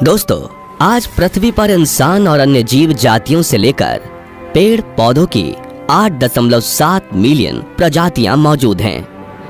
दोस्तों, आज पृथ्वी पर इंसान और अन्य जीव जातियों से लेकर पेड़ पौधों की 8.7 मिलियन प्रजातियां मौजूद हैं।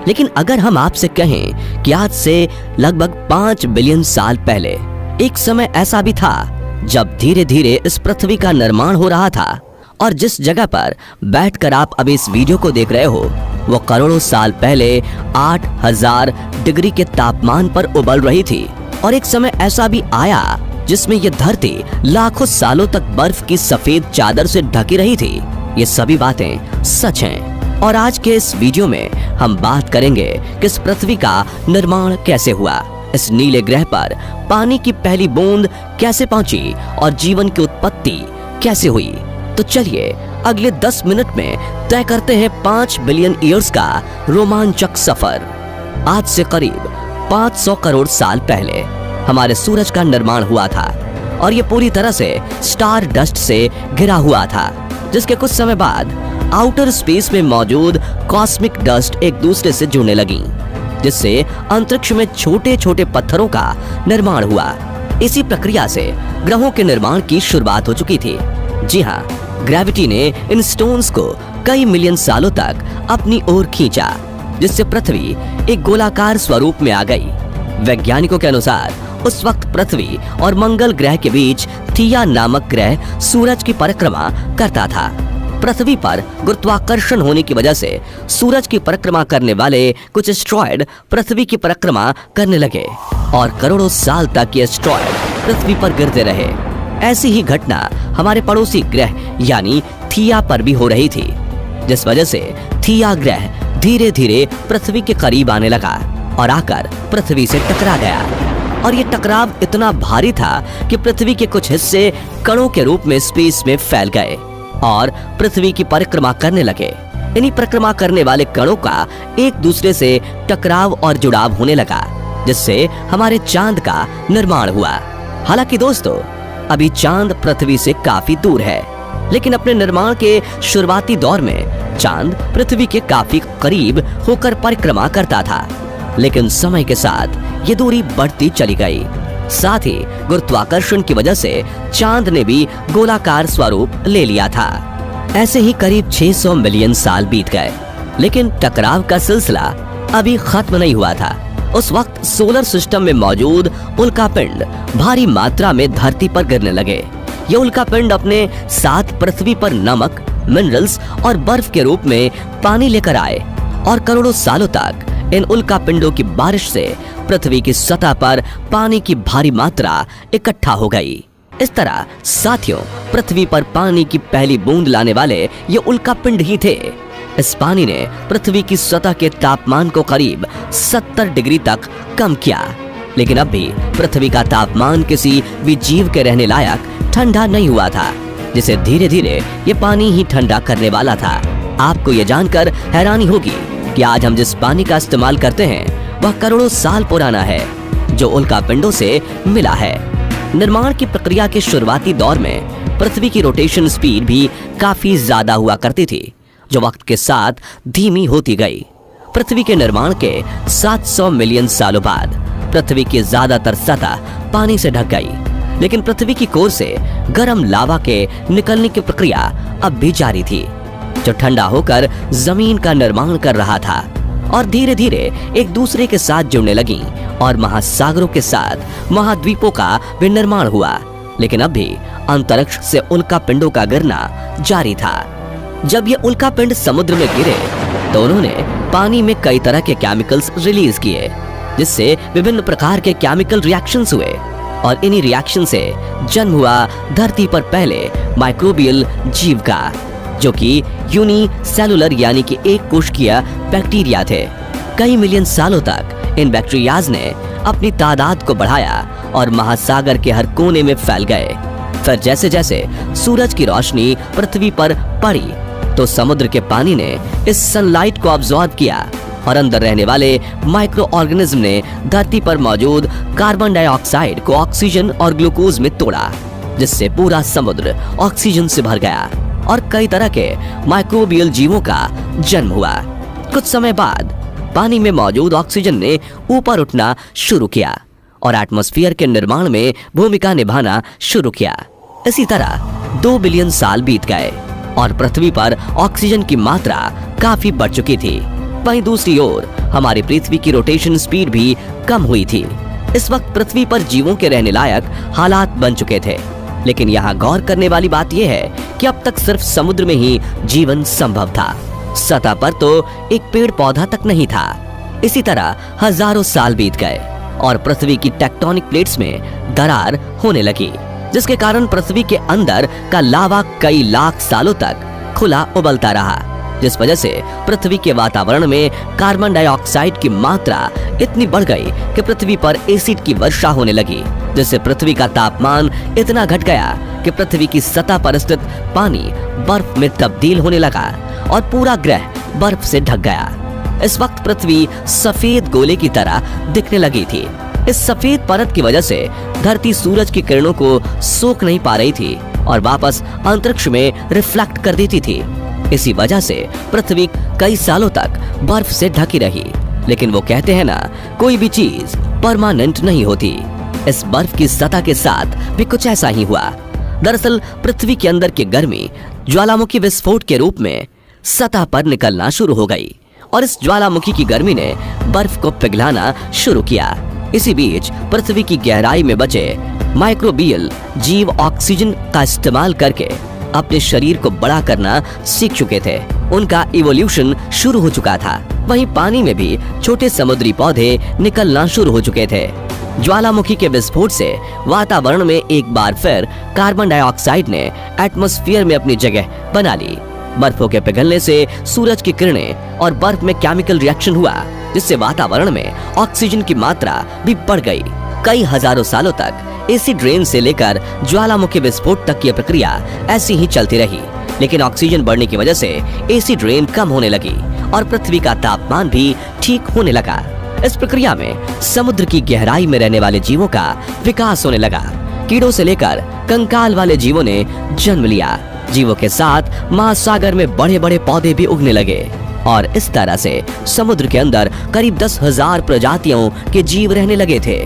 लेकिन अगर हम आपसे कहें कि आज से लगभग 5 बिलियन साल पहले एक समय ऐसा भी था जब धीरे धीरे इस पृथ्वी का निर्माण हो रहा था, और जिस जगह पर बैठकर आप अभी इस वीडियो को देख रहे हो वो करोड़ों साल पहले 8000 डिग्री के तापमान पर उबल रही थी। और एक समय ऐसा भी आया जिसमें यह धरती लाखों सालों तक बर्फ की सफेद चादर से ढकी रही थी। ये सभी बातें सच हैं और आज के इस वीडियो में हम बात करेंगे कि इस पृथ्वी का निर्माण कैसे हुआ, इस नीले ग्रह पर पानी की पहली बूंद कैसे पहुंची और जीवन की उत्पत्ति कैसे हुई। तो चलिए अगले 10 मिनट में तय करते हैं 5 बिलियन ईयर्स का रोमांचक सफर। आज से करीब 500 करोड़ साल पहले हमारे सूरज का निर्माण हुआ था और ये पूरी तरह से स्टार डस्ट से घिरा हुआ था, जिसके कुछ समय बाद आउटर स्पेस में मौजूद कॉस्मिक डस्ट एक दूसरे से जुड़ने लगी, जिससे अंतरिक्ष में छोटे छोटे पत्थरों का निर्माण हुआ। इसी प्रक्रिया से ग्रहों के निर्माण की शुरुआत हो चुकी थी। जी हाँ, ग्रेविटी ने इन स्टोन्स को कई मिलियन सालों तक अपनी ओर खींचा, जिससे पृथ्वी एक गोलाकार स्वरूप में आ गई। वैज्ञानिकों के अनुसार उस वक्त पृथ्वी और मंगल ग्रह के बीच थिया नामक ग्रह सूरज की परिक्रमा करता था। पृथ्वी पर गुरुत्वाकर्षण होने की वजह से सूरज की परिक्रमा करने वाले कुछ एस्ट्रॉयड पृथ्वी की परिक्रमा करने लगे और करोड़ों साल तक ये एस्ट्रॉयड पृथ्वी पर गिरते रहे। ऐसी ही घटना हमारे पड़ोसी ग्रह यानी थिया पर भी हो रही थी, जिस वजह से थिया ग्रह धीरे धीरे पृथ्वी के करीब आने लगा और आकर पृथ्वी से टकरा गया। और ये टकराव इतना भारी था कि पृथ्वी के कुछ हिस्से कणों के रूप में स्पेस में फैल गए और पृथ्वी की परिक्रमा करने लगे। इन्हीं परिक्रमा करने वाले कणों का एक दूसरे से टकराव और जुड़ाव होने लगा, जिससे हमारे चांद का निर्माण हुआ। हालांकि दोस्तों, अभी चांद पृथ्वी से काफी दूर है, लेकिन अपने निर्माण के शुरुआती दौर में चांद पृथ्वी के काफी करीब होकर परिक्रमा करता था। लेकिन समय के साथ ये दूरी बढ़ती चली गई। साथ ही गुरुत्वाकर्षण की वजह से चांद ने भी गोलाकार स्वरूप ले लिया था। ऐसे ही करीब 600 मिलियन साल बीत गए, लेकिन टकराव का सिलसिला अभी खत्म नहीं हुआ था। उस वक्त सोलर सिस्टम में मौजूद उल्कापिंड भारी मात्रा में धरती पर गिरने लगे। ये उल्कापिंड अपने साथ पृथ्वी पर नमक, मिनरल्स और बर्फ के रूप में पानी लेकर आए और करोड़ों सालों तक इन उल्कापिंडों की बारिश से पृथ्वी की सतह पर पानी की भारी मात्रा इकट्ठा हो गई। इस तरह साथियों, पृथ्वी पर पानी की पहली बूंद लाने वाले ये उल्कापिंड ही थे। इस पानी ने पृथ्वी की सतह के तापमान को करीब 70 डिग्री तक कम किया। लेकिन अब भी पृथ्वी का तापमान किसी भी जीव के रहने लायक ठंडा नहीं हुआ था, जिसे धीरे धीरे ये पानी ही ठंडा करने वाला था। आपको ये जानकर हैरानी होगी कि आज हम जिस पानी का इस्तेमाल करते हैं वह करोड़ों साल पुराना है, जो उल्कापिंडों से मिला है। निर्माण की प्रक्रिया के शुरुआती दौर में पृथ्वी की रोटेशन स्पीड भी काफी ज्यादा हुआ करती थी, जो वक्त के साथ धीमी होती गई। पृथ्वी के निर्माण के 700 मिलियन सालों बाद पृथ्वी की ज्यादातर सतह पानी से ढक गई, लेकिन पृथ्वी की कोर से गर्म लावा के निकलने की प्रक्रिया अब भी जारी थी, जो ठंडा होकर जमीन का निर्माण कर रहा था और धीरे धीरे एक दूसरे के साथ जुड़ने लगी और महासागरों के साथ महाद्वीपों का भी निर्माण हुआ। लेकिन अब भी अंतरिक्ष से उल्कापिंडों का गिरना जारी था। जब ये उल्कापिंड समुद्र में गिरे तो उन्होंने पानी में कई तरह के केमिकल्स रिलीज किए, जिससे विभिन्न प्रकार के केमिकल रिएक्शंस हुए और इन्हीं रिएक्शन से जन्म हुआ धरती पर पहले माइक्रोबियल जीव का, जो कि यूनिसेलुलर यानी कि एक कोशिकीय बैक्टीरिया थे। कई मिलियन सालों तक इन बैक्टीरियाज ने अपनी तादाद को बढ़ाया और महासागर के हर कोने में फैल गए। फिर जैसे जैसे सूरज की रोशनी पृथ्वी पर पड़ी तो समुद्र के पानी ने इस सनलाइट को अब्सॉर्ब किया और अंदर रहने वाले माइक्रो ऑर्गेनिज्म ने धरती पर मौजूद कार्बन डाइऑक्साइड को ऑक्सीजन और ग्लूकोज में तोड़ा, जिससे पूरा समुद्र ऑक्सीजन से भर गया और कई तरह के माइक्रोबियल जीवों का जन्म हुआ। कुछ समय बाद पानी में मौजूद ऑक्सीजन ने ऊपर उठना शुरू किया और एटमॉस्फेयर के निर्माण में भूमिका निभाना शुरू किया। इसी तरह 2 बिलियन साल बीत गए और पृथ्वी पर ऑक्सीजन की मात्रा काफी बढ़ चुकी थी। वहीं दूसरी ओर हमारी पृथ्वी की रोटेशन स्पीड भी कम हुई थी। इस वक्त पृथ्वी पर जीवों के रहने लायक हालात बन चुके थे। लेकिन यहाँ गौर करने वाली बात यह है कि अब तक सिर्फ समुद्र में ही जीवन संभव था। सतह पर तो एक पेड़ पौधा तक नहीं था। इसी तरह हजारों साल बीत गए और पृथ्वी की टेक्टोनिक प्लेट्स में दरार होने लगी, जिसके कारण पृथ्वी के अंदर का लावा कई लाख सालों तक खुला उबलता रहा, जिस वजह से पृथ्वी के वातावरण में कार्बन डाइऑक्साइड की मात्रा इतनी बढ़ गई कि पृथ्वी पर एसिड की वर्षा होने लगी, जिससे पृथ्वी का तापमान इतना घट गया कि पृथ्वी की सतह पर स्थित पानी बर्फ में तब्दील होने लगा और पूरा ग्रह बर्फ से ढक गया। इस वक्त पृथ्वी सफेद गोले की तरह दिखने लगी थी। इस सफेद परत की वजह से धरती सूरज की किरणों को सोख नहीं पा रही थी और वापस अंतरिक्ष में रिफ्लेक्ट कर देती थी। इसी वजह से पृथ्वी कई सालों तक बर्फ से ढकी रही। लेकिन वो कहते हैं ना, कोई भी चीज परमानेंट नहीं होती। इस बर्फ की सतह के साथ भी कुछ ऐसा ही हुआ। दरअसल पृथ्वी के अंदर की गर्मी ज्वालामुखी विस्फोट के रूप में सतह पर निकलना शुरू हो गई और इस ज्वालामुखी की गर्मी ने बर्फ को पिघलाना शुरू किया। इसी बीच पृथ्वी की गहराई में बचे माइक्रोबियल जीव ऑक्सीजन का इस्तेमाल करके अपने शरीर को बड़ा करना सीख चुके थे। उनका इवोल्यूशन शुरू हो चुका था। वहीं पानी में भी छोटे समुद्री पौधे निकलना शुरू हो चुके थे। ज्वालामुखी के विस्फोट से वातावरण में एक बार फिर कार्बन डाइऑक्साइड ने एटमॉस्फेयर में अपनी जगह बना ली। बर्फों के पिघलने से सूरज की किरणें और बर्फ में केमिकल रिएक्शन हुआ, जिससे वातावरण में ऑक्सीजन की मात्रा भी बढ़ गई। कई हजारों सालों तक एसिड रेन से लेकर ज्वालामुखी विस्फोट तक की प्रक्रिया ऐसी ही चलती रही। लेकिन ऑक्सीजन बढ़ने की वजह से एसिड रेन कम होने लगी और पृथ्वी का तापमान भी ठीक होने लगा। इस प्रक्रिया में समुद्र की गहराई में रहने वाले जीवों का विकास होने लगा। कीड़ों से लेकर कंकाल वाले जीवों ने जन्म लिया। जीवों के साथ महासागर में बड़े बड़े पौधे भी उगने लगे और इस तरह से समुद्र के अंदर करीब 10,000 प्रजातियों के जीव रहने लगे थे।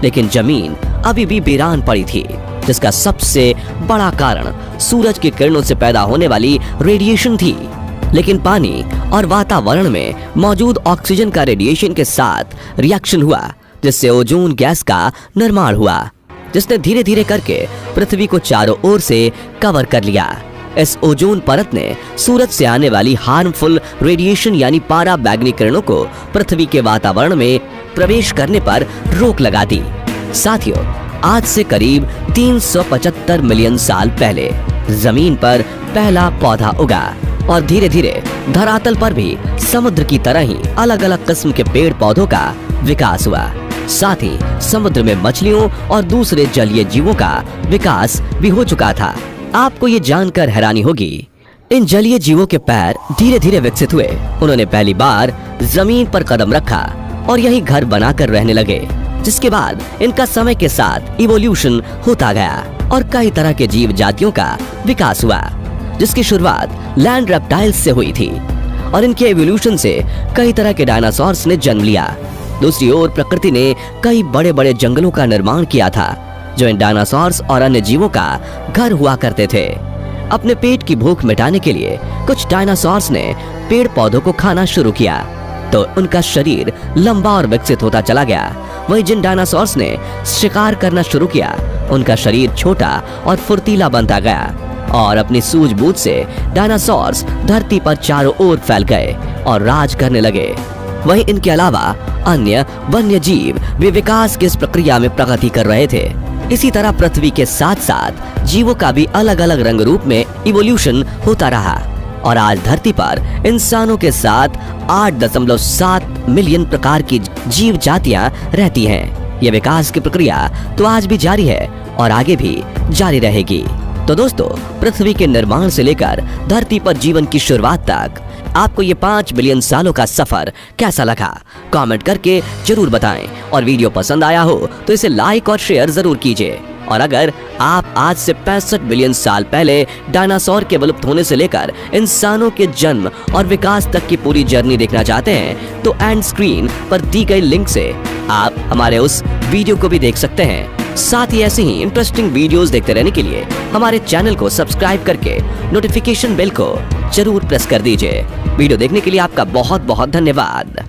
लेकिन जमीन अभी भी वीरान पड़ी थी, जिसका सबसे बड़ा कारण सूरज की किरणों से पैदा होने वाली रेडिएशन थी। लेकिन पानी और वातावरण में मौजूद ऑक्सीजन का रेडिएशन के साथ रिएक्शन हुआ, जिससे ओजोन गैस का निर्माण हुआ, जिसने धीरे धीरे करके पृथ्वी को चारों ओर से कवर कर लिया। इस ओजोन परत ने सूरज से आने वाली हार्मफुल रेडिएशन यानी पारा बैगनी किरणों को पृथ्वी के वातावरण में प्रवेश करने पर रोक लगा दी। साथियों, आज से करीब 375 मिलियन साल पहले जमीन पर पहला पौधा उगा और धीरे धीरे धरातल पर भी समुद्र की तरह ही अलग अलग किस्म के पेड़ पौधों का विकास हुआ। साथ ही समुद्र में मछलियों और दूसरे जलीय जीवों का विकास भी हो चुका था। आपको ये जानकर हैरानी होगी, इन जलीय जीवों के पैर धीरे धीरे विकसित हुए। उन्होंने पहली बार जमीन पर कदम रखा और यही घर बनाकर रहने लगे, जिसके बाद इनका समय के साथ इवोल्यूशन होता गया और कई तरह के जीव जातियों का विकास हुआ, जिसकी शुरुआत लैंड रेप्टाइल्स से हुई थी और इनके इवोल्यूशन से कई तरह के डायनासोर्स ने जन्म लिया। दूसरी ओर प्रकृति ने कई बड़े बड़े जंगलों का निर्माण किया था, जो इन डायनासोर्स और अन्य जीवों का घर हुआ करते थे। अपने पेट की भूख मिटाने के लिए कुछ डायनासोर्स ने पेड़ पौधों को खाना शुरू किया, तो उनका शरीर लंबा और विकसित होता चला गया। वहीं जिन डायनासोर्स ने शिकार करना शुरू किया, उनका शरीर छोटा और फुर्तीला बनता गया और अपनी सूझबूझ से डायनासोर्स धरती पर चारों ओर फैल गए और राज करने लगे। वहीं इनके अलावा अन्य वन्य जीव भी विकास की इस प्रक्रिया में प्रगति कर रहे थे। इसी तरह पृथ्वी के साथ साथ जीवों का भी अलग अलग रंग रूप में इवोल्यूशन होता रहा और आज धरती पर इंसानों के साथ 8.7 मिलियन प्रकार की जीव जातियां रहती हैं। यह विकास की प्रक्रिया तो आज भी जारी है और आगे भी जारी रहेगी। तो दोस्तों, पृथ्वी के निर्माण से लेकर धरती पर जीवन की शुरुआत तक आपको ये 5 बिलियन सालों का सफर कैसा लगा, कमेंट करके जरूर बताएं। और वीडियो पसंद आया हो तो इसे लाइक और शेयर जरूर कीजिए। और अगर आप आज से 65 बिलियन साल पहले डायनासोर के विलुप्त होने से लेकर इंसानों के जन्म और विकास तक की पूरी जर्नी देखना चाहते हैं, तो एंड स्क्रीन पर दी गई लिंक से आप हमारे उस वीडियो को भी देख सकते हैं। साथ ही ऐसे ही इंटरेस्टिंग वीडियोस देखते रहने के लिए हमारे चैनल को सब्सक्राइब करके नोटिफिकेशन बेल को जरूर प्रेस कर दीजिए। वीडियो देखने के लिए आपका बहुत बहुत धन्यवाद।